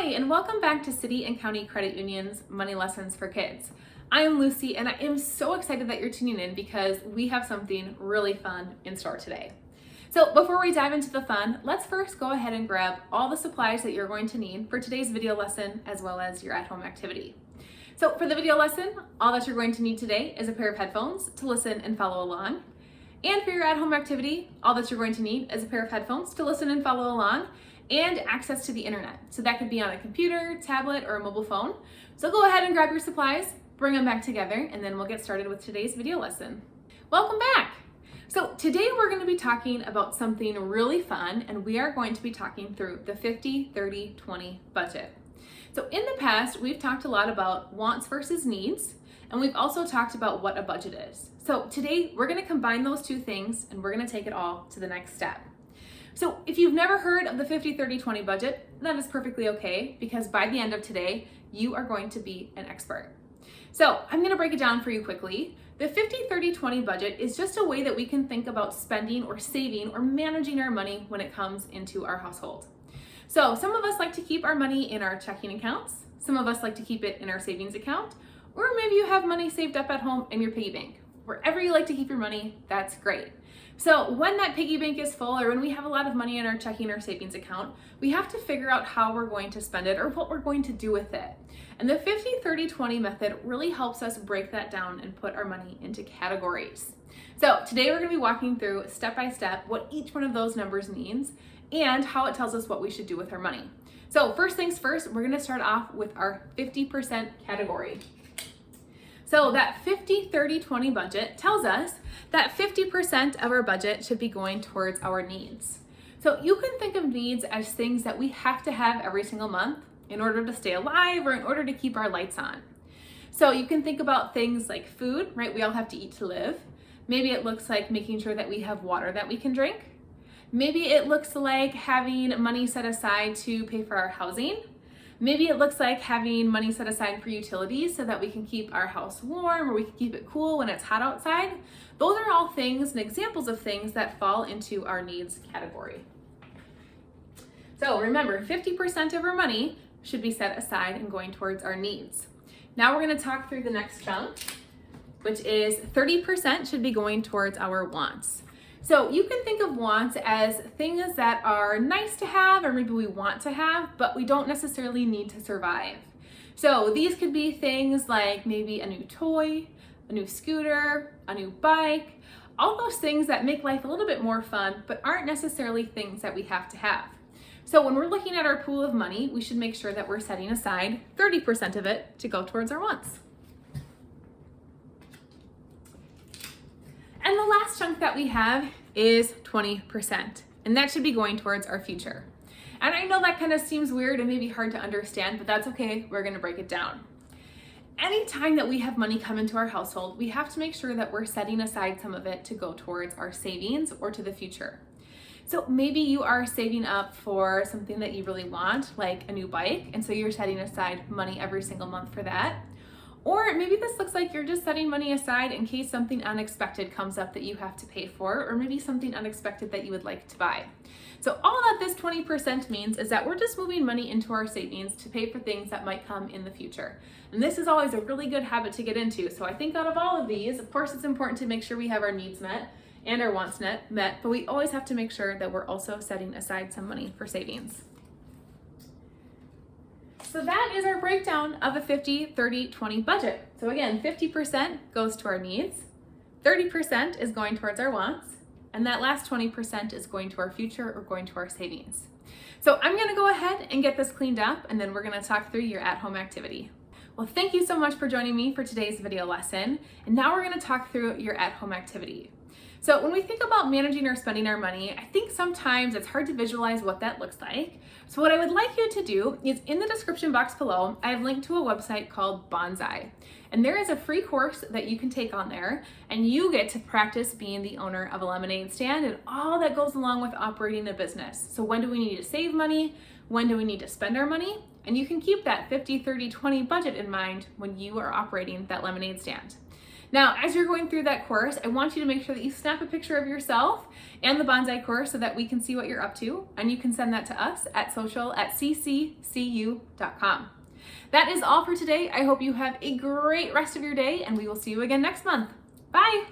Hi, and welcome back to City and County Credit Union's Money Lessons for Kids. I am Lucy, and I am so excited that you're tuning in because we have something really fun in store today. So before we dive into the fun, let's first go ahead and grab all the supplies that you're going to need for today's video lesson as well as your at-home activity. So for the video lesson, all that you're going to need today is a pair of headphones to listen and follow along. And for your at-home activity, all that you're going to need is a pair of headphones to listen and follow along, and access to the internet. So that could be on a computer, tablet, or a mobile phone. So go ahead and grab your supplies, bring them back together, and then we'll get started with today's video lesson. Welcome back. So today we're going to be talking about something really fun, and we are going to be talking through the 50-30-20 budget. So in the past, we've talked a lot about wants versus needs, and we've also talked about what a budget is. So today we're going to combine those two things, and we're going to take it all to the next step. So if you've never heard of the 50-30-20 budget, that is perfectly okay, because by the end of today, you are going to be an expert. So I'm going to break it down for you quickly. The 50-30-20 budget is just a way that we can think about spending or saving or managing our money when it comes into our household. So some of us like to keep our money in our checking accounts. Some of us like to keep it in our savings account, or maybe you have money saved up at home in your piggy bank. Wherever you like to keep your money, that's great. So when that piggy bank is full, or when we have a lot of money in our checking or savings account, we have to figure out how we're going to spend it or what we're going to do with it. And the 50-30-20 method really helps us break that down and put our money into categories. So today we're going to be walking through step by step what each one of those numbers means and how it tells us what we should do with our money. So first things first, we're going to start off with our 50% category. So that 50-30-20 budget tells us that 50% of our budget should be going towards our needs. So you can think of needs as things that we have to have every single month in order to stay alive or in order to keep our lights on. So you can think about things like food, right? We all have to eat to live. Maybe it looks like making sure that we have water that we can drink. Maybe it looks like having money set aside to pay for our housing. Maybe it looks like having money set aside for utilities so that we can keep our house warm or we can keep it cool when it's hot outside. Those are all things and examples of things that fall into our needs category. So remember, 50% of our money should be set aside and going towards our needs. Now we're going to talk through the next chunk, which is 30% should be going towards our wants. So you can think of wants as things that are nice to have or maybe we want to have, but we don't necessarily need to survive. So these could be things like maybe a new toy, a new scooter, a new bike, all those things that make life a little bit more fun, but aren't necessarily things that we have to have. So when we're looking at our pool of money, we should make sure that we're setting aside 30% of it to go towards our wants. And the last chunk that we have is 20%, and that should be going towards our future. And I know that kind of seems weird and maybe hard to understand, but that's okay, we're gonna break it down. Anytime that we have money come into our household, we have to make sure that we're setting aside some of it to go towards our savings or to the future. So maybe you are saving up for something that you really want, like a new bike, and so you're setting aside money every single month for that. Or maybe this looks like you're just setting money aside in case something unexpected comes up that you have to pay for, or maybe something unexpected that you would like to buy. So all that this 20% means is that we're just moving money into our savings to pay for things that might come in the future. And this is always a really good habit to get into. So I think out of all of these, of course, it's important to make sure we have our needs met and our wants met, but we always have to make sure that we're also setting aside some money for savings. So that is our breakdown of a 50-30-20 budget. So again, 50% goes to our needs, 30% is going towards our wants, and that last 20% is going to our future or going to our savings. So I'm gonna go ahead and get this cleaned up, and then we're gonna talk through your at-home activity. Well, thank you so much for joining me for today's video lesson. And now we're gonna talk through your at-home activity. So when we think about managing or spending our money, I think sometimes it's hard to visualize what that looks like. So what I would like you to do is in the description box below, I have linked to a website called Banzai. And there is a free course that you can take on there, and you get to practice being the owner of a lemonade stand and all that goes along with operating a business. So when do we need to save money? When do we need to spend our money? And you can keep that 50-30-20 budget in mind when you are operating that lemonade stand. Now, as you're going through that course, I want you to make sure that you snap a picture of yourself and the Banzai course so that we can see what you're up to, and you can send that to us at social@cccu.com. That is all for today. I hope you have a great rest of your day, and we will see you again next month. Bye!